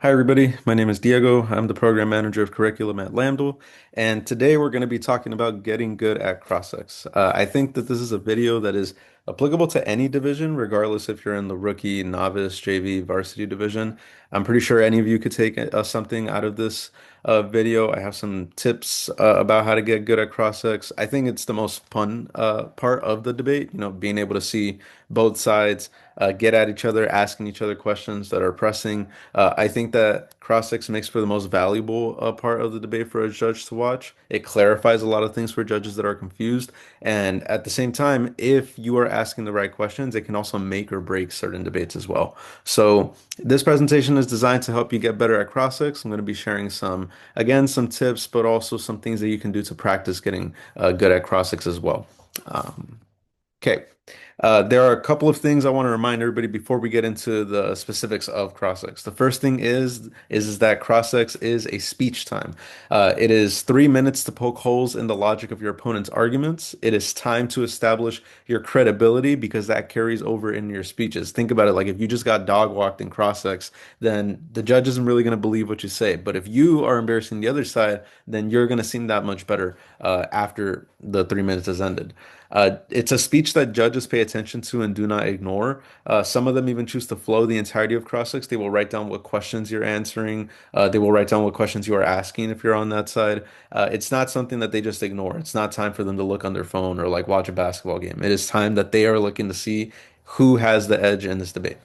Hi, everybody. My name is Diego. I'm the program manager of curriculum at Lambda, and today we're going to be talking about getting good at cross-ex. I think that this is a video that is applicable to any division, regardless if you're in the rookie, novice, JV, varsity division. I'm pretty sure any of you could take something out of this video. I have some tips about how to get good at cross-ex. I think it's the most fun part of the debate, being able to see both sides get at each other, asking each other questions that are pressing. I think that cross-ex makes for the most valuable part of the debate for a judge to watch. It clarifies a lot of things for judges that are confused. And at the same time, if you are asking the right questions, it can also make or break certain debates as well. So this presentation is designed to help you get better at cross-ex. I'm going to be sharing some tips, but also some things that you can do to practice getting good at cross-ex as well. Um, Okay. There are a couple of things I want to remind everybody before we get into the specifics of cross-ex. The first thing is that cross-ex is a speech time. It is 3 minutes to poke holes in the logic of your opponent's arguments. It is time to establish your credibility because that carries over in your speeches. Think about it, like if you just got dog walked in cross-ex, then the judge isn't really going to believe what you say. But if you are embarrassing the other side, then you're going to seem that much better after the 3 minutes has ended. It's a speech that judges pay attention to and do not ignore. Some of them even choose to flow the entirety of cross-ex. They will write down what questions you're answering. They will write down what questions you are asking if you're on that side. It's not something that they just ignore. It's not time for them to look on their phone or like watch a basketball game. It is time that they are looking to see who has the edge in this debate.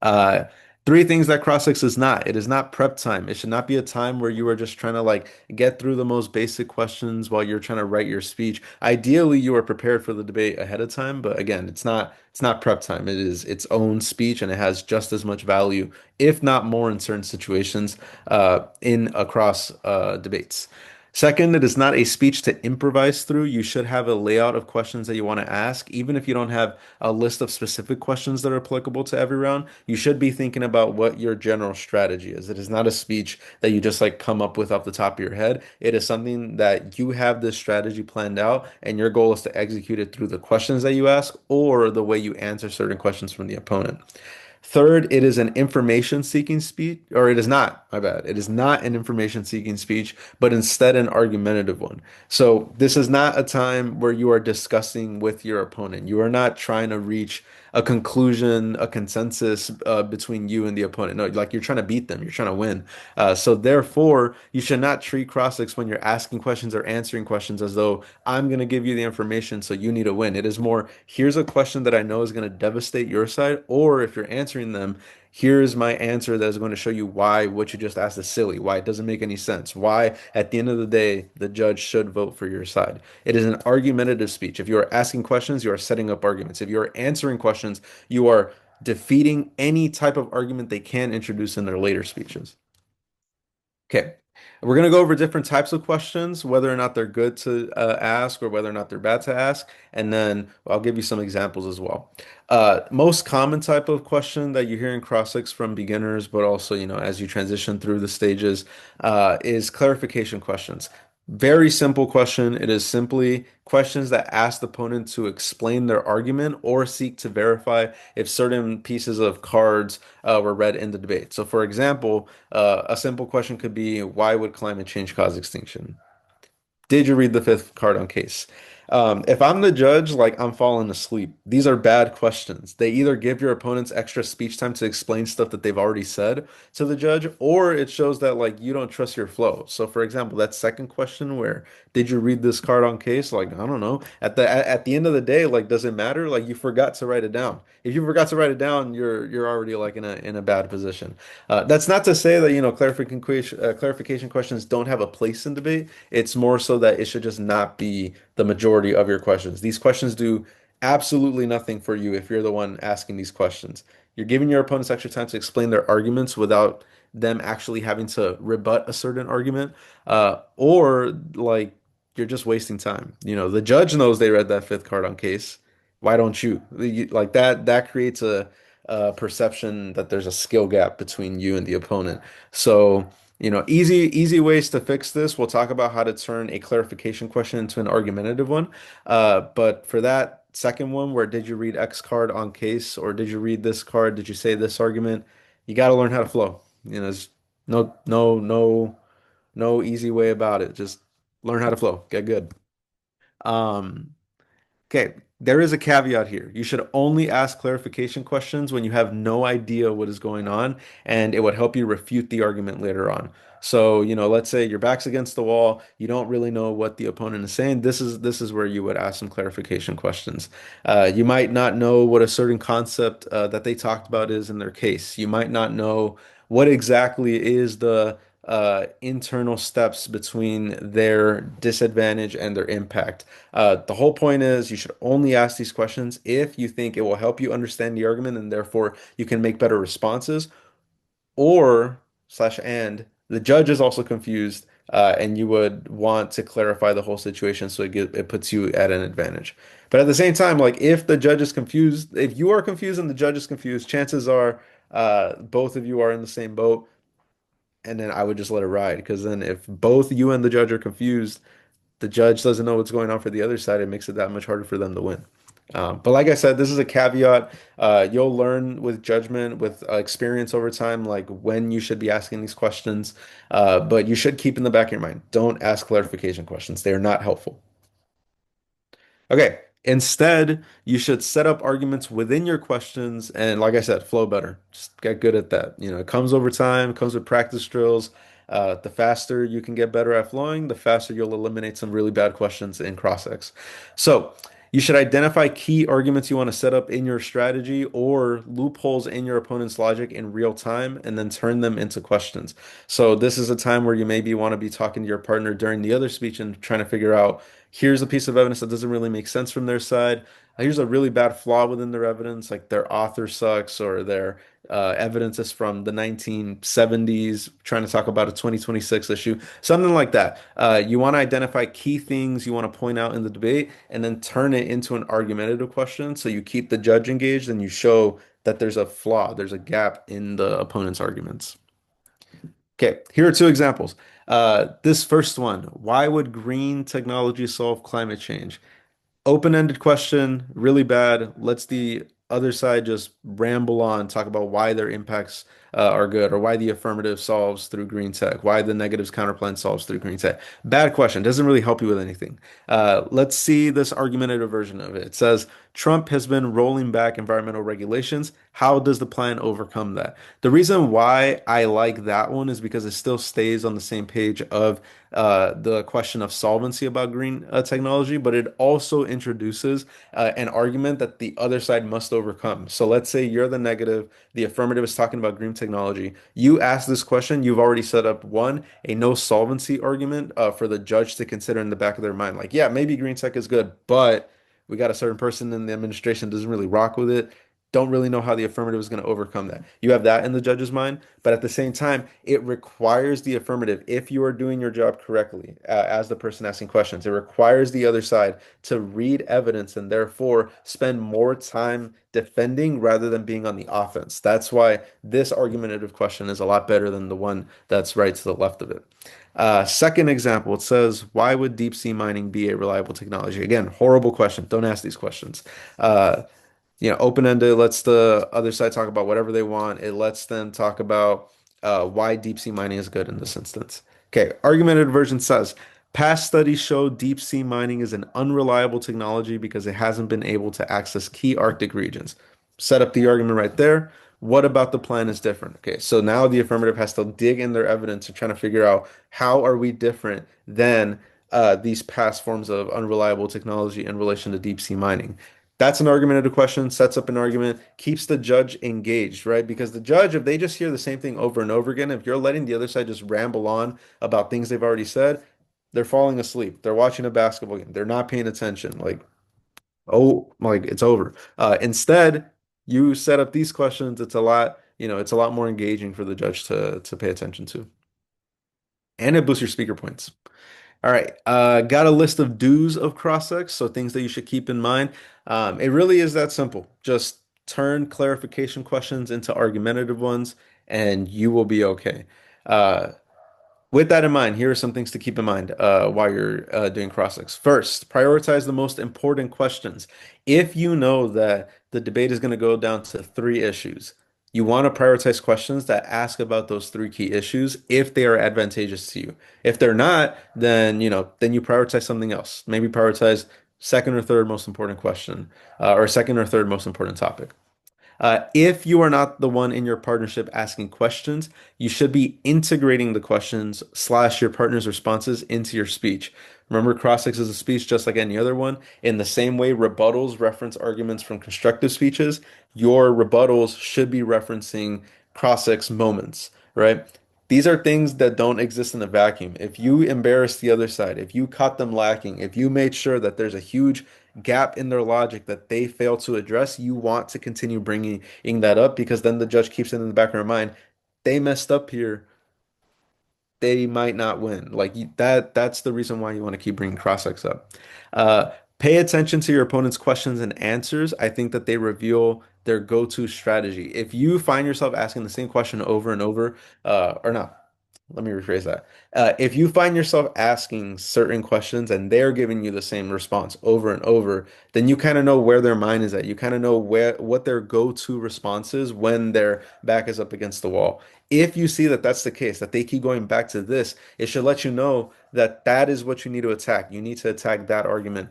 Uh, Three things that cross-ex is not. It is not prep time. It should not be a time where you are just trying to like get through the most basic questions while you're trying to write your speech. Ideally, you are prepared for the debate ahead of time, but again, it's not prep time. It is its own speech and it has just as much value, if not more in certain situations, in across debates. Second, it is not a speech to improvise through. You should have a layout of questions that you want to ask, even if you don't have a list of specific questions that are applicable to every round. You should be thinking about what your general strategy is. It is not a speech that you just like come up with off the top of your head. It is something that you have this strategy planned out, and your goal is to execute it through the questions that you ask or the way you answer certain questions from the opponent. Third, it is an information seeking speech, or it is not, my bad. It is not an information seeking speech, but instead an argumentative one. So this is not a time where you are discussing with your opponent. You are not trying to reach a conclusion, a consensus between you and the opponent. No, like you're trying to beat them, you're trying to win. So therefore, you should not treat cross-ex when you're asking questions or answering questions as though I'm going to give you the information, so you need to win. It is more, here's a question that I know is going to devastate your side, or if you're answering them, here's my answer that is going to show you why what you just asked is silly, why it doesn't make any sense, why at the end of the day, the judge should vote for your side. It is an argumentative speech. If you are asking questions, you are setting up arguments. If you are answering questions, you are defeating any type of argument they can introduce in their later speeches. Okay. We're going to go over different types of questions, whether or not they're good to ask or whether or not they're bad to ask. And then I'll give you some examples as well. Most common type of question that you hear in cross-ex from beginners, but also, as you transition through the stages, is clarification questions. Very simple question. It is simply questions that ask the opponent to explain their argument or seek to verify if certain pieces of cards were read in the debate. So, for example, a simple question could be, why would climate change cause extinction? Did you read the fifth card on case? If I'm the judge, like I'm falling asleep. These are bad questions. They either give your opponents extra speech time to explain stuff that they've already said to the judge, or it shows that like you don't trust your flow. So, for example, that second question where did you read this card on case? Like, I don't know. At the end of the day, like, does it matter? Like, you forgot to write it down. If you forgot to write it down, you're already like in a bad position. That's not to say that clarification questions don't have a place in debate. It's more so that it should just not be the majority of your questions. These questions do absolutely nothing for you if you're the one asking these questions. You're giving your opponents extra time to explain their arguments without them actually having to rebut a certain argument, or like you're just wasting time. The judge knows they read that fifth card on case. Why don't you? Like that? That creates a perception that there's a skill gap between you and the opponent. So. Easy ways to fix this. We'll talk about how to turn a clarification question into an argumentative one. But for that second one, where did you read X card on case, or did you read this card? Did you say this argument? You got to learn how to flow. No, no, no, no easy way about it. Just learn how to flow. Get good. Um, Okay, there is a caveat here. You should only ask clarification questions when you have no idea what is going on, and it would help you refute the argument later on. So, let's say your back's against the wall, you don't really know what the opponent is saying. This is where you would ask some clarification questions. You might not know what a certain concept that they talked about is in their case. You might not know what exactly is the internal steps between their disadvantage and their impact. The whole point is you should only ask these questions if you think it will help you understand the argument and therefore you can make better responses, or slash and the judge is also confused, and you would want to clarify the whole situation so it puts you at an advantage. But at the same time, like if the judge is confused, if you are confused and the judge is confused, chances are both of you are in the same boat, and then I would just let it ride because then if both you and the judge are confused, the judge doesn't know what's going on for the other side, it makes it that much harder for them to win. But like I said, this is a caveat. You'll learn with judgment, with experience over time, like when you should be asking these questions. But you should keep in the back of your mind, don't ask clarification questions. They are not helpful. Okay. Instead, you should set up arguments within your questions and, like I said, flow better. Just get good at that. It comes over time, comes with practice drills. The faster you can get better at flowing, the faster you'll eliminate some really bad questions in cross-ex. So, you should identify key arguments you want to set up in your strategy or loopholes in your opponent's logic in real time and then turn them into questions. So, this is a time where you maybe want to be talking to your partner during the other speech and trying to figure out here's a piece of evidence that doesn't really make sense from their side. Here's a really bad flaw within their evidence, like their author sucks or their evidence is from the 1970s, trying to talk about a 2026 issue, something like that. You want to identify key things you want to point out in the debate and then turn it into an argumentative question. So you keep the judge engaged and you show that there's a flaw, there's a gap in the opponent's arguments. Okay, here are two examples. This first one, why would green technology solve climate change? Open-ended question, really bad. Let's the other side just ramble on, talk about why their impacts are good, or why the affirmative solves through green tech, why the negatives counterplan solves through green tech. Bad question, doesn't really help you with anything. Let's see this argumentative version of it. It says, Trump has been rolling back environmental regulations. How does the plan overcome that? The reason why I like that one is because it still stays on the same page of the question of solvency about green technology, but it also introduces an argument that the other side must overcome. So let's say you're the negative, the affirmative is talking about green technology. You ask this question, you've already set up one, a no solvency argument for the judge to consider in the back of their mind. Like, yeah, maybe green tech is good, but we got a certain person in the administration doesn't really rock with it. Don't really know how the affirmative is going to overcome that. You have that in the judge's mind, but at the same time, it requires the affirmative, if you are doing your job correctly, as the person asking questions, it requires the other side to read evidence and therefore spend more time defending rather than being on the offense. That's why this argumentative question is a lot better than the one that's right to the left of it. Second example, it says, why would deep sea mining be a reliable technology? Again, horrible question. Don't ask these questions. Open-ended lets the other side talk about whatever they want. It lets them talk about why deep sea mining is good in this instance. Okay, argumented version says, past studies show deep sea mining is an unreliable technology because it hasn't been able to access key Arctic regions. Set up the argument right there. What about the plan is different? Okay, so now the affirmative has to dig in their evidence to try to figure out how are we different than these past forms of unreliable technology in relation to deep sea mining. That's an argumentative question, sets up an argument, keeps the judge engaged, right? Because the judge, if they just hear the same thing over and over again, if you're letting the other side just ramble on about things they've already said, they're falling asleep. They're watching a basketball game. They're not paying attention. Like it's over. Instead, you set up these questions. It's a lot more engaging for the judge to pay attention to. And it boosts your speaker points. All right, got a list of do's of cross-ex, so things that you should keep in mind. It really is that simple. Just turn clarification questions into argumentative ones, and you will be okay. Uh, with that in mind, here are some things to keep in mind while you're doing cross-ex. First, prioritize the most important questions. If you know that the debate is going to go down to three issues, You want to prioritize questions that ask about those three key issues if they are advantageous to you. If they're not, then then you prioritize something else. Maybe prioritize second or third most important question, or second or third most important topic. If you are not the one in your partnership asking questions, you should be integrating the questions slash your partner's responses into your speech. Remember, cross-ex is a speech just like any other one. In the same way, rebuttals reference arguments from constructive speeches, your rebuttals should be referencing cross-ex moments, right? These are things that don't exist in a vacuum. If you embarrass the other side, if you caught them lacking, if you made sure that there's a huge gap in their logic that they fail to address, you want to continue bringing that up because then the judge keeps it in the back of their mind. They messed up here. They might not win. Like that's the reason why you want to keep bringing cross-ex up. Pay attention to your opponent's questions and answers. I think that they reveal their go-to strategy. If you find yourself asking the same question over and over, or not, let me rephrase that. If you find yourself asking certain questions and they're giving you the same response over and over, then you kind of know where their mind is at. You kind of know what their go-to response is when their back is up against the wall. If you see that that's the case, that they keep going back to this, it should let you know that that is what you need to attack. You need to attack that argument.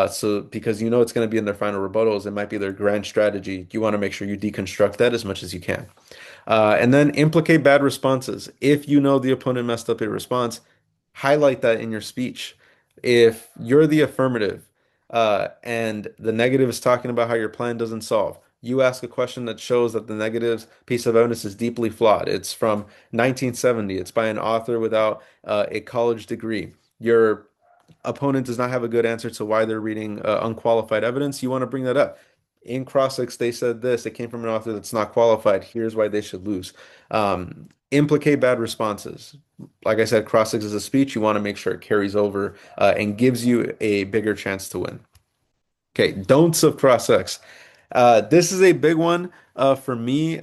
So because you know it's going to be in their final rebuttals, it might be their grand strategy. You want to make sure you deconstruct that as much as you can. And then implicate bad responses. If you know the opponent messed up a response, highlight that in your speech. If you're the affirmative, and the negative is talking about how your plan doesn't solve, you ask a question that shows that the negative piece of evidence is deeply flawed. It's from 1970. It's by an author without a college degree. Your opponent does not have a good answer to why they're reading unqualified evidence. You want to bring that up. In Crossix, they said this. It came from an author that's not qualified. Here's why they should lose. Implicate bad responses. Like I said, Crossix is a speech. You want to make sure it carries over and gives you a bigger chance to win. Okay, don'ts of cross-ex. This is a big one for me.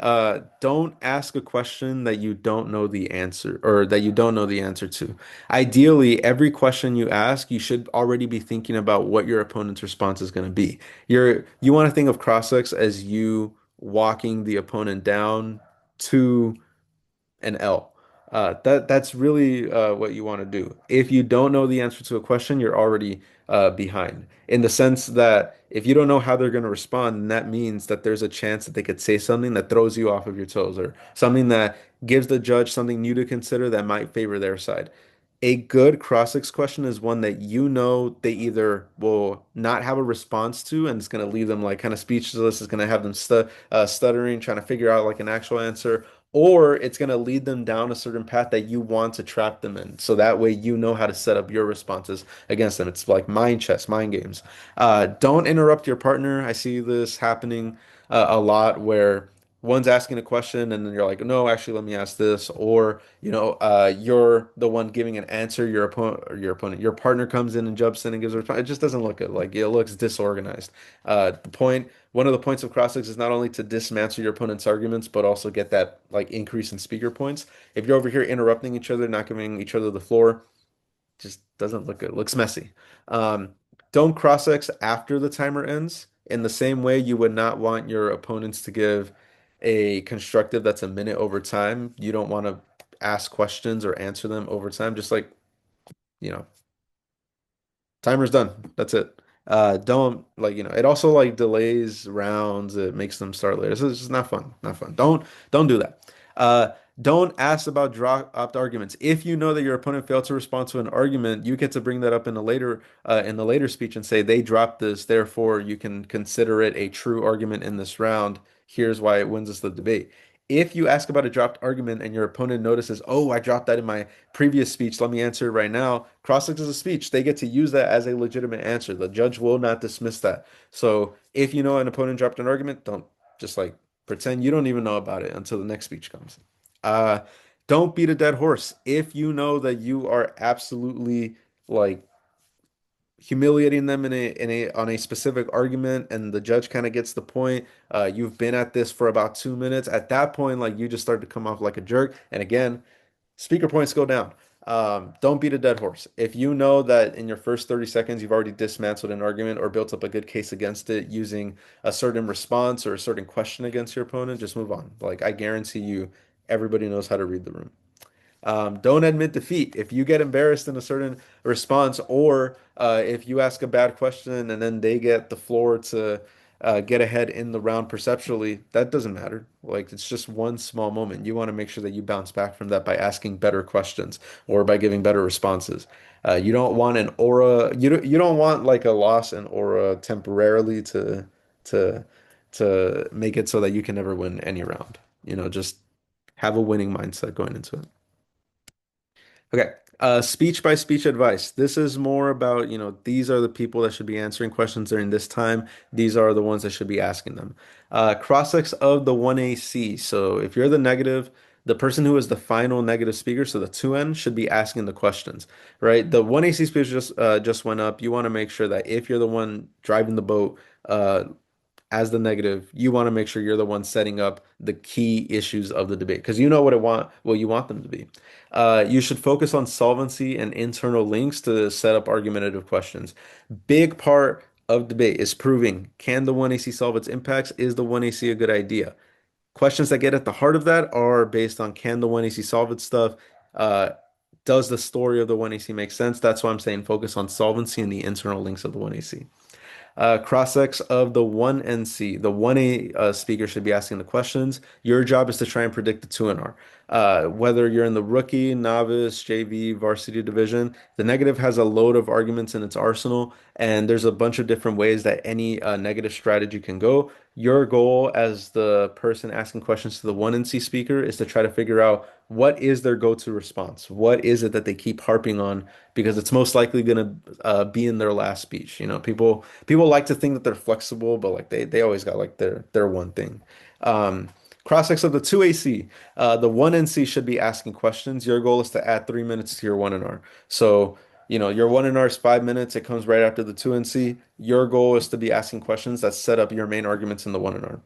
Don't ask a question that you don't know the answer or that you don't know the answer to. Ideally, every question you ask, you should already be thinking about what your opponent's response is going to be. You want to think of cross-ex as you walking the opponent down to an L. That's really what you want to do. If you don't know the answer to a question, you're already behind. In the sense that if you don't know how they're going to respond, then that means that there's a chance that they could say something that throws you off of your toes or something that gives the judge something new to consider that might favor their side. A good cross-ex question is one that you know they either will not have a response to and it's going to leave them like kind of speechless, it's going to have them stuttering, trying to figure out like an actual answer, or it's going to lead them down a certain path that you want to trap them in. So that way you know how to set up your responses against them. It's like mind chess, mind games. Don't interrupt your partner. I see this happening a lot where one's asking a question and then you're like, no, actually, let me ask this. Or, you're the one giving an answer. Your partner comes in and jumps in and gives a response. It just doesn't look good. Like it looks disorganized. One of the points of cross-ex is not only to dismantle your opponent's arguments, but also get that like increase in speaker points. If you're over here interrupting each other, not giving each other the floor, just doesn't look good. It looks messy. Um, don't cross-ex after the timer ends. In the same way, you would not want your opponents to give a constructive that's a minute over time. You don't want to ask questions or answer them over time. Just like, you know, timer's done. That's it. Don't like, it also like delays rounds. It makes them start later. So it's just not fun. Not fun. Don't do that. Uh, don't ask about drop opt arguments. If you know that your opponent failed to respond to an argument, you get to bring that up in the later speech and say they dropped this, therefore you can consider it a true argument in this round. Here's why it wins us the debate. If you ask about a dropped argument and your opponent notices, oh, I dropped that in my previous speech, let me answer it right now. Cross-ex is a speech. They get to use that as a legitimate answer. The judge will not dismiss that. So if you know an opponent dropped an argument, don't just like pretend you don't even know about it until the next speech comes. Uh, don't beat a dead horse. If you know that you are absolutely like humiliating them in a on a specific argument and the judge kind of gets the point, you've been at this for about 2 minutes. At that point, like you just start to come off like a jerk. And again, speaker points go down. Don't beat a dead horse. If you know that in your first 30 seconds you've already dismantled an argument or built up a good case against it using a certain response or a certain question against your opponent, just move on. Like I guarantee you, everybody knows how to read the room. Don't admit defeat. If you get embarrassed in a certain response, or if you ask a bad question and then they get the floor to get ahead in the round perceptually, that doesn't matter. Like it's just one small moment. You want to make sure that you bounce back from that by asking better questions or by giving better responses. You don't want an aura. You don't want like a loss in aura temporarily to to make it so that you can never win any round. Just have a winning mindset going into it. Okay. Speech by speech advice. This is more about, these are the people that should be answering questions during this time. These are the ones that should be asking them. Cross-ex of the 1AC. So if you're the negative, the person who is the final negative speaker, so the 2N, should be asking the questions, right? The 1AC speaker just went up. You want to make sure that if you're the one driving the boat, uh, as the negative, you want to make sure you're the one setting up the key issues of the debate because you know what you want them to be. You should focus on solvency and internal links to set up argumentative questions. Big part of debate is proving can the 1AC solve its impacts? Is the 1AC a good idea? Questions that get at the heart of that are based on can the 1AC solve its stuff? Uh, does the story of the 1AC make sense? That's why I'm saying focus on solvency and the internal links of the 1AC. Cross-ex of the 1NC. The 1A speaker should be asking the questions. Your job is to try and predict the 2NR. Whether you're in the rookie, novice, JV, varsity division, the negative has a load of arguments in its arsenal, and there's a bunch of different ways that any negative strategy can go. Your goal as the person asking questions to the 1NC speaker is to try to figure out what is their go-to response? What is it that they keep harping on? Because it's most likely going to be in their last speech. People like to think that they're flexible, but like they always got like their one thing. Um, Cross-ex of the 2AC. The 1NC should be asking questions. Your goal is to add 3 minutes to your 1NR. So, your 1NR is 5 minutes. It comes right after the 2NC. Your goal is to be asking questions that set up your main arguments in the 1NR.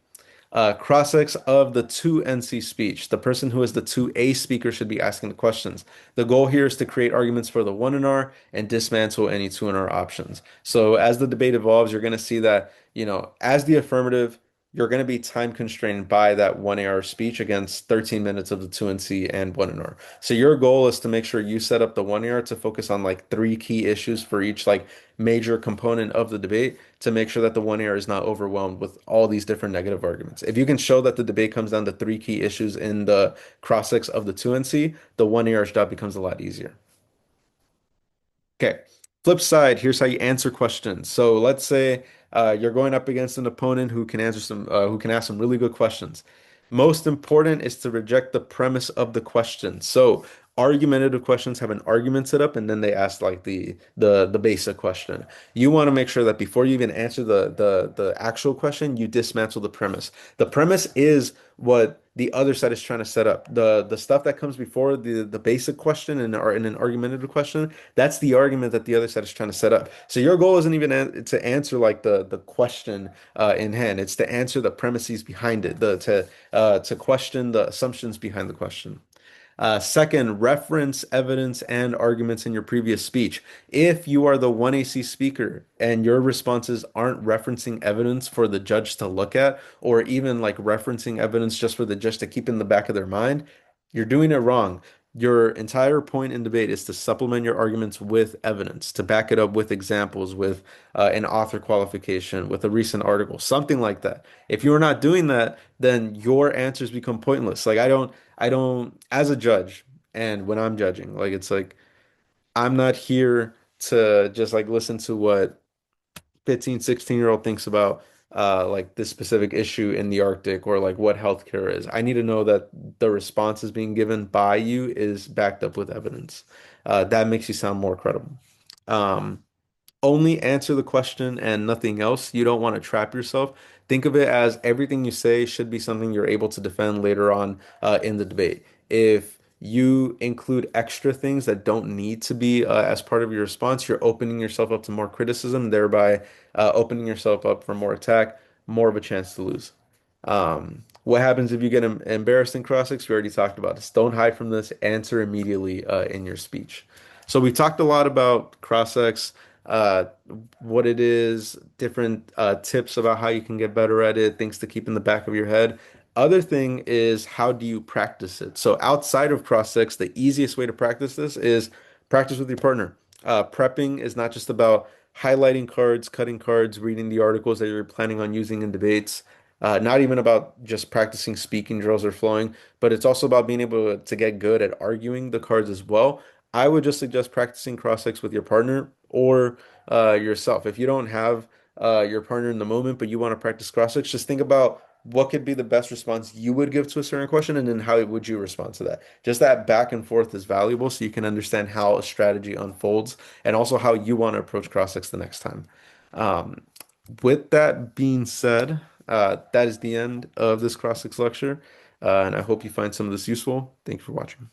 Cross-ex of the 2NC speech. The person who is the 2A speaker should be asking the questions. The goal here is to create arguments for the 1NR and dismantle any 2NR options. So as the debate evolves, you're going to see that, as the affirmative, you're going to be time constrained by that 1AR speech against 13 minutes of the 2NC and 1NR. So your goal is to make sure you set up the 1AR to focus on like three key issues for each like major component of the debate to make sure that the 1AR is not overwhelmed with all these different negative arguments. If you can show that the debate comes down to three key issues in the cross-ex of the 2NC, the 1AR's job becomes a lot easier. Okay. Flip side, here's how you answer questions. So let's say you're going up against an opponent who can ask some really good questions. Most important is to reject the premise of the question. So argumentative questions have an argument set up, and then they ask like the basic question. You want to make sure that before you even answer the actual question, you dismantle the premise. The premise is what the other side is trying to set up. The stuff that comes before the basic question and or in an argumentative question, that's the argument that the other side is trying to set up. So your goal isn't even to answer like the question in hand. It's to answer the premises behind it, the to question the assumptions behind the question. Second, reference evidence and arguments in your previous speech. If you are the 1AC speaker and your responses aren't referencing evidence for the judge to look at, or even like referencing evidence just for the judge to keep in the back of their mind, you're doing it wrong. Your entire point in debate is to supplement your arguments with evidence, to back it up with examples, with an author qualification, with a recent article, something like that. If you're not doing that, then your answers become pointless. Like I don't, as a judge, and when I'm judging, like it's like I'm not here to just like listen to what 15, 16-year-old thinks about like this specific issue in the Arctic or like what healthcare is. I need to know that the response is being given by you is backed up with evidence. That makes you sound more credible. Um, Only answer the question and nothing else. You don't want to trap yourself. Think of it as everything you say should be something you're able to defend later on in the debate. If you include extra things that don't need to be as part of your response, you're opening yourself up to more criticism, thereby opening yourself up for more attack, more of a chance to lose. What happens if you get embarrassed in cross-ex? We already talked about this. Don't hide from this. Answer immediately in your speech. So we talked a lot about cross-ex, uh, what it is, different tips about how you can get better at it, things to keep in the back of your head. Other thing is how do you practice it? So outside of cross-ex, the easiest way to practice this is practice with your partner. Prepping is not just about highlighting cards, cutting cards, reading the articles that you're planning on using in debates. Not even about just practicing speaking drills or flowing, but it's also about being able to get good at arguing the cards as well. I would just suggest practicing cross-ex with your partner or yourself. If you don't have your partner in the moment, but you want to practice cross-ex, just think about what could be the best response you would give to a certain question, and then how would you respond to that. Just that back and forth is valuable so you can understand how a strategy unfolds and also how you want to approach cross-ex the next time. Um, with that being said, that is the end of this cross-ex lecture, and I hope you find some of this useful. Thank you for watching.